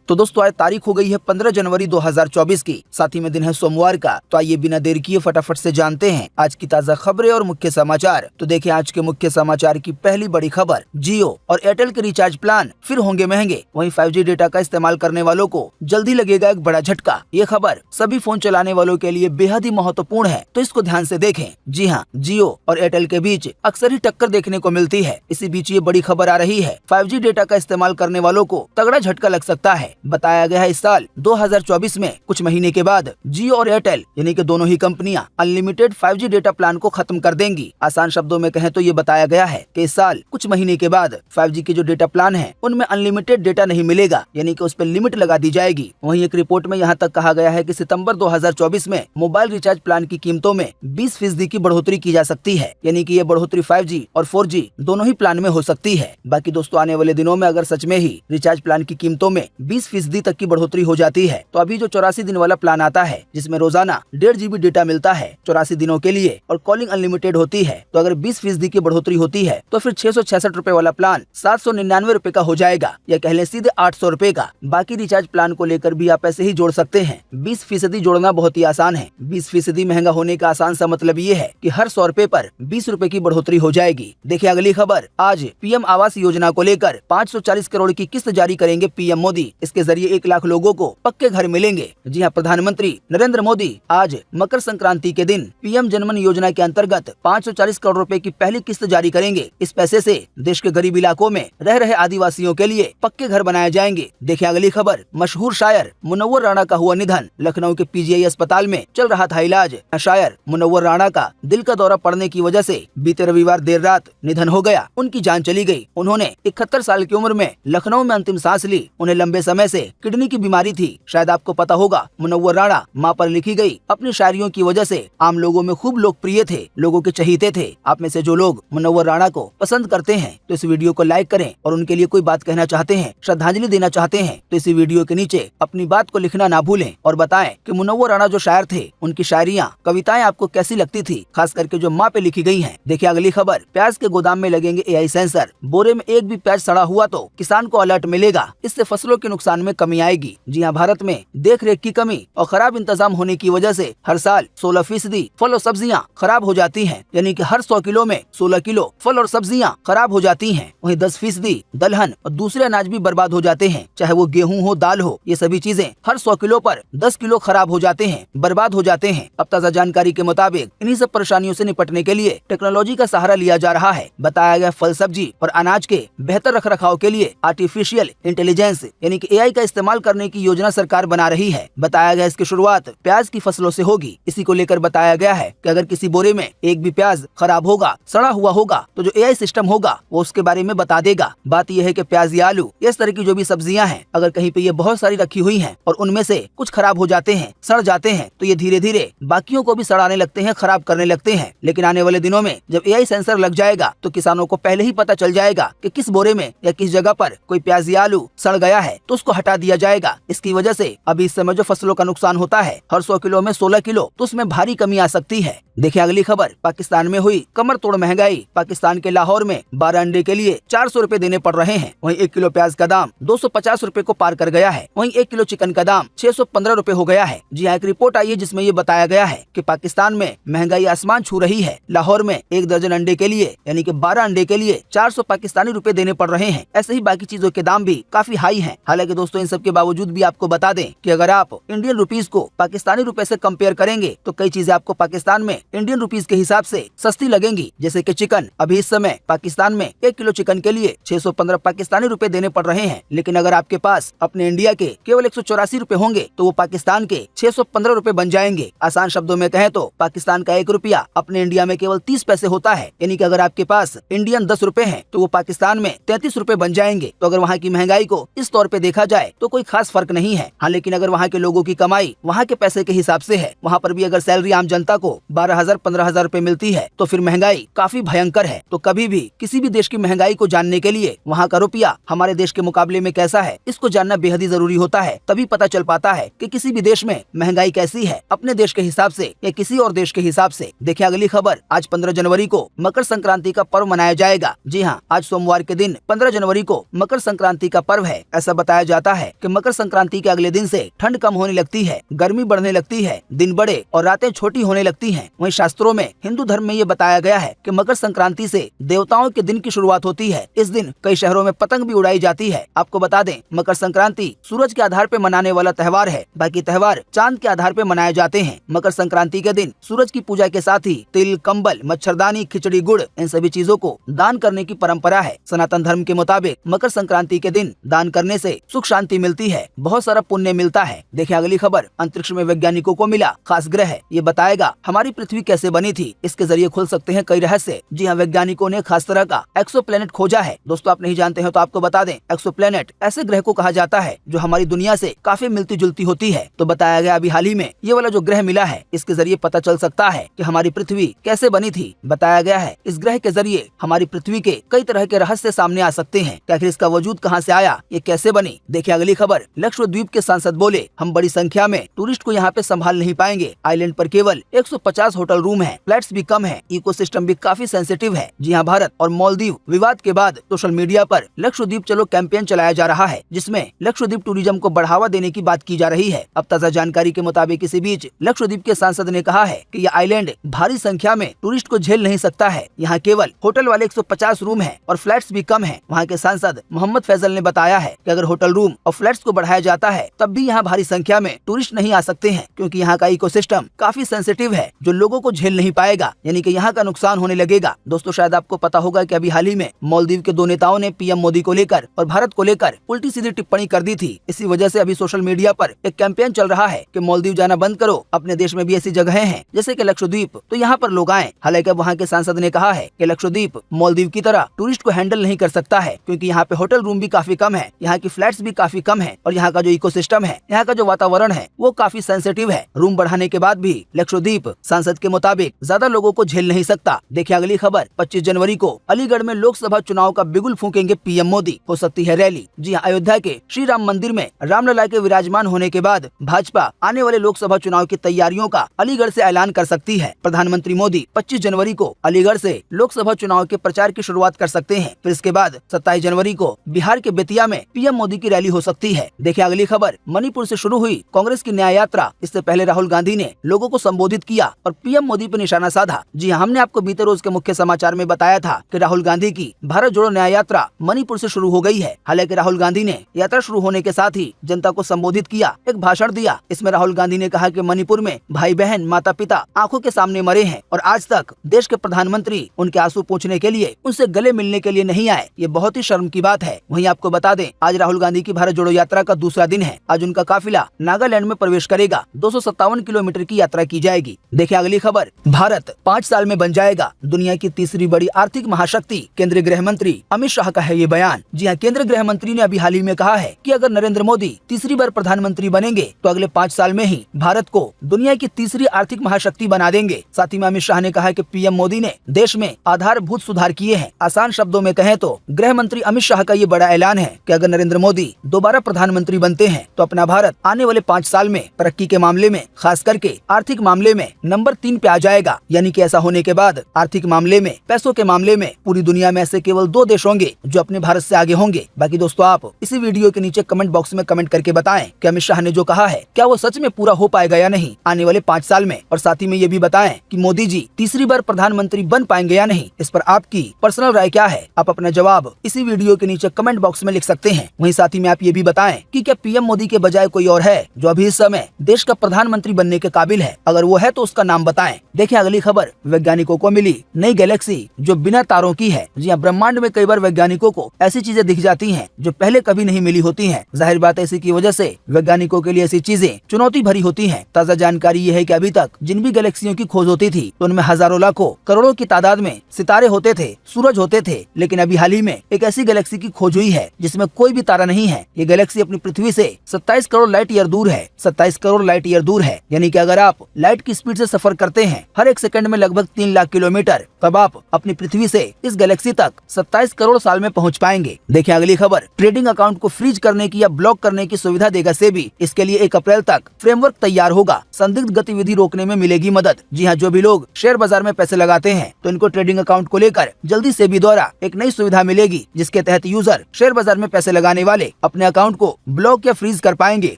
तो दोस्तों आज तारीख हो गई है 15 जनवरी 2024 की, साथ ही में दिन है सोमवार का। तो आइए बिना देर किए फटाफट से जानते हैं आज की ताज़ा खबरें और मुख्य समाचार। तो देखिए आज के मुख्य समाचार की पहली बड़ी खबर, जियो और एयरटेल के रिचार्ज प्लान फिर होंगे महंगे, वहीं 5G डेटा का इस्तेमाल करने वालों को जल्दी लगेगा एक बड़ा झटका। ये खबर सभी फोन चलाने वालों के लिए बेहद ही महत्वपूर्ण है, तो इसको ध्यान से देखें। जी हाँ, जियो और एयरटेल के बीच अक्सर ही टक्कर देखने को मिलती है। इसी बीच ये बड़ी खबर आ रही है, 5G डेटा का इस्तेमाल करने वालों को तगड़ा झटका लग सकता है। बताया गया है इस साल 2024 में कुछ महीने के बाद जियो और एयरटेल यानी कि दोनों ही कंपनियां अनलिमिटेड 5G डेटा प्लान को खत्म कर देंगी। आसान शब्दों में कहें तो ये बताया गया है कि इस साल कुछ महीने के बाद 5G के जो डेटा प्लान है उनमें अनलिमिटेड डेटा नहीं मिलेगा, यानी कि उस पर लिमिट लगा दी जाएगी। वहीं एक रिपोर्ट में यहाँ तक कहा गया है कि सितंबर 2024 में मोबाइल रिचार्ज प्लान की कीमतों में 20% की बढ़ोतरी की जा सकती है, यानी कि ये बढ़ोतरी 5G और 4G दोनों ही प्लान में हो सकती है। बाकी दोस्तों आने वाले दिनों में अगर सच में ही रिचार्ज प्लान की कीमतों में 20% तक की बढ़ोतरी हो जाती है तो अभी जो 84 दिन वाला प्लान आता है जिसमें रोजाना 1.5 GB डेटा मिलता है 84 दिनों के लिए और कॉलिंग अनलिमिटेड होती है, तो अगर 20% की बढ़ोतरी होती है तो फिर 666 रुपए वाला प्लान 799 रुपए का हो जाएगा, या कह लें सीधे 800 रुपए का। बाकी रिचार्ज प्लान को लेकर भी आप ऐसे ही जोड़ सकते हैं। 20% जोड़ना बहुत ही आसान है। 20% महंगा होने का आसान सा मतलब ये है कि हर 100 रुपए पर 20 रुपए की बढ़ोतरी हो जाएगी। देखिए अगली खबर, आज पीएम आवास योजना को लेकर 540 करोड़ की किस्त जारी करेंगे पीएम मोदी। इसके जरिए 1 लाख लोगों को पक्के घर मिलेंगे। जी हाँ, प्रधानमंत्री नरेंद्र मोदी आज मकर संक्रांति के दिन पीएम जनमन योजना के अंतर्गत 540 करोड़ रुपए की पहली किस्त जारी करेंगे। इस पैसे से देश के गरीब इलाकों में रह रहे आदिवासियों के लिए पक्के घर बनाए जाएंगे। देखिए अगली खबर, मशहूर शायर मुनव्वर राणा का हुआ निधन। लखनऊ के पीजीआई अस्पताल में चल रहा था इलाज। शायर मुनव्वर राणा का दिल का दौरा पड़ने की वजह से बीते रविवार देर रात निधन हो गया। उनकी जान चली गई। उन्होंने 71 साल की उम्र में लखनऊ में अंतिम सांस ली। उन्हें लंबे समय से किडनी की बीमारी थी। शायद आपको पता होगा, मुनव्वर राणा माँ पर लिखी गई अपनी शायरियों की वजह से आम लोगों में खूब लोकप्रिय थे, लोगों के चहीते थे। आप में से जो लोग मुनव्वर राणा को पसंद करते हैं तो इस वीडियो को लाइक करें, और उनके लिए कोई बात कहना चाहते हैं, श्रद्धांजलि देना चाहते हैं तो इसी वीडियो के नीचे अपनी बात को लिखना ना भूलें और बताएं कि मुनव्वर राणा जो शायर थे उनकी शायरियाँ कविताएं आपको कैसी लगती थी, खास करके जो माँ पे लिखी गई है। देखिए अगली खबर, प्याज के गोदाम में लगेंगे AI सेंसर। बोरे में एक भी प्याज सड़ा हुआ तो किसान को अलर्ट मिलेगा। इससे फसलों के नुकसान में कमी आएगी। जी हाँ, भारत में देख रेख की कमी और खराब इंतजाम होने की वजह से हर साल 16% फल और सब्जियां खराब हो जाती हैं, यानी कि हर 100 किलो में 16 किलो फल और सब्जियां खराब हो जाती हैं। वहीं 10% दलहन और दूसरे अनाज भी बर्बाद हो जाते हैं, चाहे वो गेहूं हो, दाल हो। ये सभी चीजें हर 100 किलो पर 10 किलो खराब हो जाते हैं, बर्बाद हो जाते हैं। अब ताज़ा जानकारी के मुताबिक इन्हीं सब परेशानियों से निपटने के लिए टेक्नोलॉजी का सहारा लिया जा रहा है। बताया गया फल, सब्जी और अनाज के बेहतर रखरखाव के लिए आर्टिफिशियल इंटेलिजेंस यानी कि AI का इस्तेमाल करने की योजना सरकार बना रही है। बताया गया इसकी शुरुआत प्याज की फसलों से होगी। इसी को लेकर बताया गया है कि अगर किसी बोरे में एक भी प्याज खराब होगा, सड़ा हुआ होगा, तो जो AI सिस्टम होगा वो उसके बारे में बता देगा। बात यह है कि प्याज या आलू, इस तरह की जो भी सब्जियां हैं, अगर कहीं पे ये बहुत सारी रखी हुई हैं और उनमें से कुछ खराब हो जाते हैं, सड़ जाते हैं, तो ये धीरे धीरे बाकियों को भी सड़ाने लगते हैं, खराब करने लगते हैं। लेकिन आने वाले दिनों में जब AI सेंसर लग जाएगा तो किसानों को पहले ही पता चल जाएगा कि किस बोरे में या किस जगह पर कोई प्याज या आलू सड़ गया है, तो उसको हटा दिया जाएगा। इसकी वजह से अभी इस समय जो फसलों का नुकसान होता है हर 100 किलो में 16 किलो, तो उसमें भारी कमी आ सकती है। देखिए अगली खबर, पाकिस्तान में हुई कमर तोड़ महंगाई। पाकिस्तान के लाहौर में 12 अंडे के लिए 400 रुपए देने पड़ रहे हैं। वहीं 1 किलो प्याज का दाम 250 रुपए को पार कर गया है। वहीं 1 किलो चिकन का दाम 615 रुपए हो गया है। जी हाँ, एक रिपोर्ट आई है जिसमें ये बताया गया है कि पाकिस्तान में महंगाई आसमान छू रही है। लाहौर में 1 दर्जन अंडे के लिए यानी कि 12 अंडे के लिए 400 पाकिस्तानी रुपए देने पड़ रहे हैं। ऐसे ही बाकी चीजों के दाम भी काफी हाई हैं। हालांकि दोस्तों इन सब के बावजूद भी आपको बता दें कि अगर आप इंडियन रुपीज को पाकिस्तानी रुपए से कंपेयर करेंगे तो कई चीजें आपको पाकिस्तान में इंडियन रुपीज के हिसाब से सस्ती लगेंगी। जैसे कि चिकन, अभी इस समय पाकिस्तान में 1 किलो चिकन के लिए 615 पाकिस्तानी रुपए देने पड़ रहे हैं। लेकिन अगर आपके पास अपने इंडिया के केवल 184 रुपए होंगे तो वो पाकिस्तान के 615 रुपए बन जाएंगे। आसान शब्दों में कहें तो पाकिस्तान का 1 रुपया अपने इंडिया में केवल 30 पैसे होता है, यानी कि अगर आपके पास इंडियन 10 रुपए हैं तो वो पाकिस्तान में 33 रुपए बन जाएंगे। तो अगर वहाँ की महंगाई को इस तौर पे देखा जाए तो कोई खास फर्क नहीं है। हाँ, लेकिन अगर वहाँ के लोगों की कमाई वहाँ के पैसे के हिसाब से है, वहाँ पर भी अगर सैलरी आम जनता को 12,000-15,000 रुपए मिलती है तो फिर महंगाई काफी भयंकर है। तो कभी भी किसी भी देश की महंगाई को जानने के लिए वहाँ का रुपया हमारे देश के मुकाबले में कैसा है, इसको जानना बेहद ही जरूरी होता है। तभी पता चल पाता है कि किसी भी देश में महंगाई कैसी है, अपने देश के हिसाब से या किसी और देश के हिसाब से। देखिए अगली खबर, आज 15 जनवरी को मकर संक्रांति का पर्व मनाया जाएगा। जी हाँ, आज सोमवार के दिन 15 जनवरी को मकर संक्रांति का पर्व है। ऐसा बताया जाता जाता है कि मकर संक्रांति के अगले दिन से ठंड कम होने लगती है, गर्मी बढ़ने लगती है, दिन बड़े और रातें छोटी होने लगती हैं। वहीं शास्त्रों में, हिंदू धर्म में ये बताया गया है कि मकर संक्रांति से देवताओं के दिन की शुरुआत होती है। इस दिन कई शहरों में पतंग भी उड़ाई जाती है। आपको बता दें, मकर संक्रांति सूरज के आधार पर मनाने वाला त्योहार है, बाकी त्योहार चांद के आधार पर मनाए जाते हैं। मकर संक्रांति के दिन सूरज की पूजा के साथ ही तिल, कंबल, मच्छरदानी, खिचड़ी, गुड़, इन सभी चीजों को दान करने की परंपरा है। सनातन धर्म के मुताबिक मकर संक्रांति के दिन दान करने से सुख शांति मिलती है, बहुत सारा पुण्य मिलता है। देखिए अगली खबर, अंतरिक्ष में वैज्ञानिकों को मिला खास ग्रह, ये बताएगा हमारी पृथ्वी कैसे बनी थी। इसके जरिए खुल सकते हैं कई रहस्य। जी हाँ, वैज्ञानिकों ने खास तरह का एक्सोप्लैनेट खोजा है। दोस्तों आप नहीं जानते हैं तो आपको बता दें, एक्सोप्लैनेट ऐसे ग्रह को कहा जाता है जो हमारी दुनिया से काफी मिलती जुलती होती है। तो बताया गया अभी हाल ही में ये वाला जो ग्रह मिला है, इसके जरिए पता चल सकता है कि हमारी पृथ्वी कैसे बनी थी। बताया गया है इस ग्रह के जरिए हमारी पृथ्वी के कई तरह के रहस्य सामने आ सकते हैं कि आखिर इसका वजूद कहां से आया, ये कैसे बनी। देखिए अगली खबर, लक्षद्वीप के सांसद बोले हम बड़ी संख्या में टूरिस्ट को यहाँ पे संभाल नहीं पाएंगे। आइलैंड पर केवल 150 होटल रूम है, फ्लैट्स भी कम है, इकोसिस्टम भी काफी सेंसिटिव है। जी हाँ, भारत और मालदीव विवाद के बाद सोशल मीडिया पर लक्षद्वीप चलो कैंपेन चलाया जा रहा है, जिसमें लक्षद्वीप टूरिज्म को बढ़ावा देने की बात की जा रही है। अब ताजा जानकारी के मुताबिक इसी बीच लक्षद्वीप के सांसद ने कहा है कि यह आइलैंड भारी संख्या में टूरिस्ट को झेल नहीं सकता है। यहाँ केवल होटल वाले 150 रूम है और फ्लैट्स भी कम है। वहाँ के सांसद मोहम्मद फैजल ने बताया है कि अगर होटल रूम और फ्लैट्स को बढ़ाया जाता है तब भी यहाँ भारी संख्या में टूरिस्ट नहीं आ सकते हैं, क्योंकि यहाँ का इकोसिस्टम काफी सेंसिटिव है जो लोगों को झेल नहीं पाएगा, यानी कि यहाँ का नुकसान होने लगेगा। दोस्तों शायद आपको पता होगा कि अभी हाल ही में मालदीव के 2 नेताओं ने पीएम मोदी को लेकर और भारत को लेकर उल्टी सीधी टिप्पणी कर दी थी। इसी वजह से अभी सोशल मीडिया पर एक कैंपेन चल रहा है कि मालदीव जाना बंद करो, अपने देश में भी ऐसी जगहें हैं जैसे कि लक्षद्वीप, तो यहाँ पर लोग आए। हालांकि वहाँ के सांसद ने कहा है कि लक्षद्वीप मालदीव की तरह टूरिस्ट को हैंडल नहीं कर सकता है, क्योंकि यहाँ पे होटल रूम भी काफी कम है, यहाँ की फ्लैट्स भी काफी कम है और यहाँ का जो इकोसिस्टम है, यहाँ का जो वातावरण है वो काफी सेंसिटिव है। रूम बढ़ाने के बाद भी लक्षद्वीप सांसद के मुताबिक ज्यादा लोगों को झेल नहीं सकता। देखिए अगली खबर, 25 जनवरी को अलीगढ़ में लोकसभा चुनाव का बिगुल फूकेंगे पीएम मोदी, हो सकती है रैली। जी हाँ, अयोध्या के श्री राम मंदिर में रामलला के विराजमान होने के बाद भाजपा आने वाले लोकसभा चुनाव की तैयारियों का अलीगढ़ से ऐलान कर सकती है। प्रधानमंत्री मोदी 25 जनवरी को अलीगढ़ से लोकसभा चुनाव के प्रचार की शुरुआत कर सकते हैं। फिर इसके बाद 27 जनवरी को बिहार के बेतिया में पीएम मोदी की रैली हो सकती है। देखिए अगली खबर, मणिपुर से शुरू हुई कांग्रेस की न्याय यात्रा। इससे पहले राहुल गांधी ने लोगों को संबोधित किया और पीएम मोदी पर निशाना साधा। जी हाँ, हमने आपको बीते रोज के मुख्य समाचार में बताया था कि राहुल गांधी की भारत जोड़ो न्याय यात्रा मणिपुर से शुरू हो गई है। हालांकि राहुल गांधी ने यात्रा शुरू होने के साथ ही जनता को संबोधित किया, एक भाषण दिया। इसमें राहुल गांधी ने कहा कि मणिपुर में भाई बहन, माता पिता आंखों के सामने मरे हैं और आज तक देश के प्रधानमंत्री उनके आंसू पोंछने के लिए, उनसे गले मिलने के लिए नहीं आए। ये बहुत ही शर्म की बात है। वहीं आपको बता दें, आज राहुल गांधी की भारत जोड़ो यात्रा का दूसरा दिन है। आज उनका काफिला नागालैंड में प्रवेश करेगा। 257 किलोमीटर की यात्रा की जाएगी। देखिए अगली खबर, भारत 5 साल में बन जाएगा दुनिया की तीसरी बड़ी आर्थिक महाशक्ति। केंद्रीय गृह मंत्री अमित शाह का है ये बयान। जी हाँ, केंद्रीय गृह मंत्री ने अभी हाल ही में कहा है कि अगर नरेंद्र मोदी तीसरी बार प्रधानमंत्री बनेंगे तो अगले 5 साल में ही भारत को दुनिया की तीसरी आर्थिक महाशक्ति बना देंगे। साथ ही में अमित शाह ने कहा कि पीएम मोदी ने देश में आधारभूत सुधार किए हैं। आसान शब्दों में कहें तो गृह मंत्री अमित शाह का ये बड़ा ऐलान है कि अगर नरेंद्र मोदी दोबारा प्रधानमंत्री बनते हैं तो अपना भारत आने वाले 5 साल में तरक्की के मामले में, खास करके आर्थिक मामले में नंबर 3 पे आ जाएगा। यानी कि ऐसा होने के बाद आर्थिक मामले में, पैसों के मामले में पूरी दुनिया में ऐसे केवल 2 देश होंगे जो अपने भारत से आगे होंगे। बाकी दोस्तों आप इसी वीडियो के नीचे कमेंट बॉक्स में कमेंट करके बताएं कि अमित शाह ने जो कहा है क्या वो सच में पूरा हो पाएगा या नहीं आने वाले 5 साल में। और साथ ही में ये भी बताएं कि मोदी जी तीसरी बार प्रधानमंत्री बन पाएंगे या नहीं। इस पर आपकी पर्सनल राय क्या है? आप अपना जवाब इसी वीडियो के नीचे कमेंट बॉक्स में लिख सकते हैं। वहीं साथ ही में आप ये भी बताएं कि क्या पीएम मोदी के बजाय कोई और है जो अभी इस समय देश का प्रधानमंत्री बनने के काबिल है? अगर वो है तो उसका नाम बताएं। देखिए अगली खबर, वैज्ञानिकों को मिली नई गैलेक्सी जो बिना तारों की है। जी हाँ, ब्रह्मांड में कई बार वैज्ञानिकों को ऐसी चीजें दिख जाती हैं जो पहले कभी नहीं मिली होती हैं। जाहिर बात है इसी की वजह से वैज्ञानिकों के लिए ऐसी चीजें चुनौती भरी होती हैं। ताजा जानकारी ये है कि अभी तक जिन भी गैलेक्सियों की खोज होती थी तो उनमें हजारों, लाखों, करोड़ों की तादाद में सितारे होते थे, सूरज होते थे। लेकिन अभी हाल ही में एक ऐसी गैलेक्सी की खोज हुई है जिसमें कोई भी तारा नहीं है। ये गैलेक्सी अपनी पृथ्वी से 27 करोड़ लाइट ईयर दूर है। 27 करोड़ लाइट ईयर दूर है, यानी कि अगर आप लाइट की स्पीड से सफर करते हैं हर एक सेकंड में लगभग 3 लाख किलोमीटर, तब आप अपनी पृथ्वी से इस गैलेक्सी तक 27 करोड़ साल में पहुंच पाएंगे। देखिए अगली खबर, ट्रेडिंग अकाउंट को फ्रीज करने की या ब्लॉक करने की सुविधा देगा सेबी। इसके लिए 1 अप्रैल तक फ्रेमवर्क तैयार होगा। संदिग्ध गतिविधि रोकने में मिलेगी मदद। जी हाँ, जो भी लोग शेयर बाजार में पैसे लगाते हैं तो इनको ट्रेडिंग अकाउंट को लेकर जल्दी सेबी द्वारा एक नई सुविधा मिलेगी, जिसके तहत यूजर शेयर बाजार में पैसे लगाने वाले अपने अकाउंट को ब्लॉक या फ्रीज कर पाएंगे।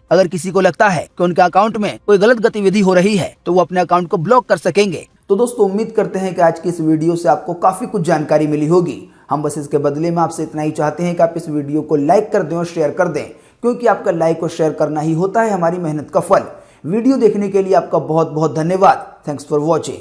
अगर किसी को लगता है कि उनके अकाउंट में कोई गलत गतिविधि हो रही है तो वो अपने अकाउंट को ब्लॉक कर सकेंगे। तो दोस्तों उम्मीद करते हैं कि आज की इस वीडियो से आपको काफी कुछ जानकारी मिली होगी। हम बस इसके बदले में आपसे इतना ही चाहते हैं कि आप इस वीडियो को लाइक कर दें और शेयर कर दें, क्योंकि आपका लाइक और शेयर करना ही होता है हमारी मेहनत का फल। वीडियो देखने के लिए आपका बहुत बहुत धन्यवाद। Thanks for watching.